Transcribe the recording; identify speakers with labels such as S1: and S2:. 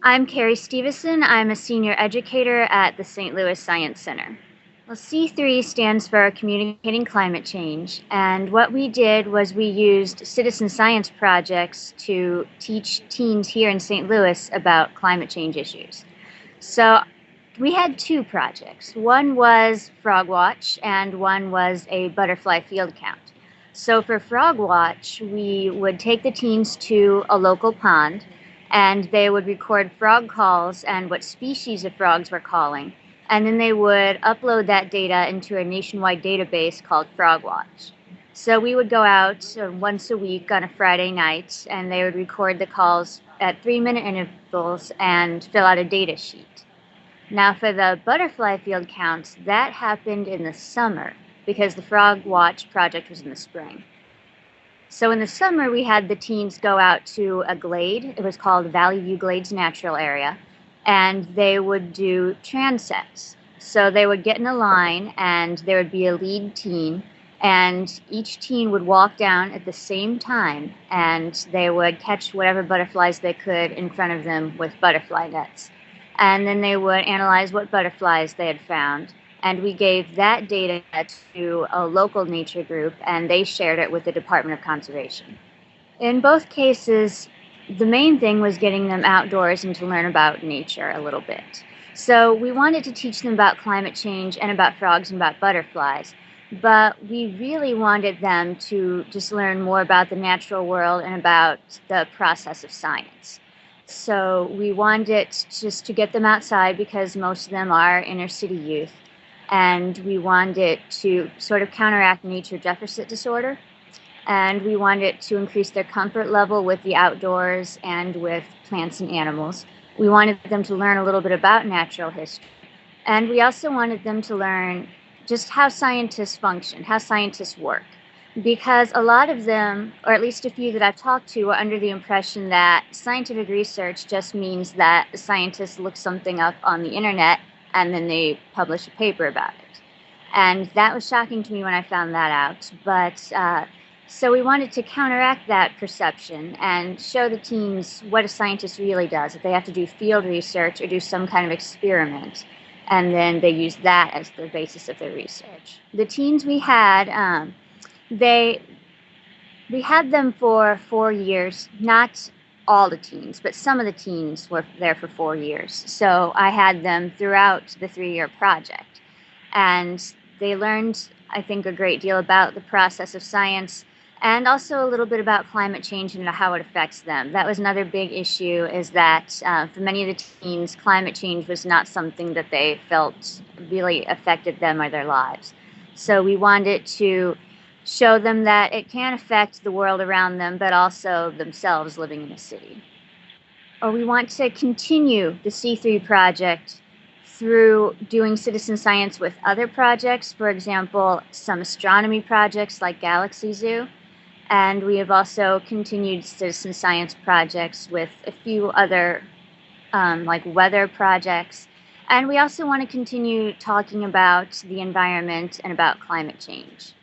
S1: I'm Kerry Stevinson. I'm a senior educator at the St. Louis Science Center. Well, C3 stands for Communicating Climate Change, and what we did was we used citizen science projects to teach teens here in St. Louis about climate change issues. So we had two projects. One was Frog Watch, and one was a butterfly field count. So for Frog Watch, we would take the teens to a local pond, and they would record frog calls and what species of frogs were calling. And then they would upload that data into a nationwide database called Frog Watch. So we would go out once a week on a Friday night, and they would record the calls at 3-minute intervals and fill out a data sheet. Now, for the butterfly field counts, that happened in the summer because the Frog Watch project was in the spring. So in the summer, we had the teens go out to a glade. It was called Valley View Glades Natural Area, and they would do transects. So they would get in a line, and there would be a lead teen, and each teen would walk down at the same time, and they would catch whatever butterflies they could in front of them with butterfly nets. And then they would analyze what butterflies they had found. And we gave that data to a local nature group, and they shared it with the Department of Conservation. In both cases, the main thing was getting them outdoors and to learn about nature a little bit. So we wanted to teach them about climate change and about frogs and about butterflies, but we really wanted them to just learn more about the natural world and about the process of science. So we wanted just to get them outside because most of them are inner city youth. And we wanted to sort of counteract nature deficit disorder. And we wanted to increase their comfort level with the outdoors and with plants and animals. We wanted them to learn a little bit about natural history. And we also wanted them to learn just how scientists function, how scientists work. Because a lot of them, or at least a few that I've talked to, are under the impression that scientific research just means that a scientist looks something up on the internet and then they publish a paper about it. And that was shocking to me when I found that out. But so we wanted to counteract that perception and show the teens what a scientist really does, that they have to do field research or do some kind of experiment. And then they use that as the basis of their research. The teens we had, we had them for 4 years, not all the teens, but some of the teens were there for 4 years. So I had them throughout the 3-year project. And they learned, I think, a great deal about the process of science and also a little bit about climate change and how it affects them. That was another big issue, is that for many of the teens, climate change was not something that they felt really affected them or their lives. So we wanted to show them that it can affect the world around them, but also themselves living in a city. Or we want to continue the C3 project through doing citizen science with other projects, for example, some astronomy projects like Galaxy Zoo. And we have also continued citizen science projects with a few other like weather projects. And we also want to continue talking about the environment and about climate change.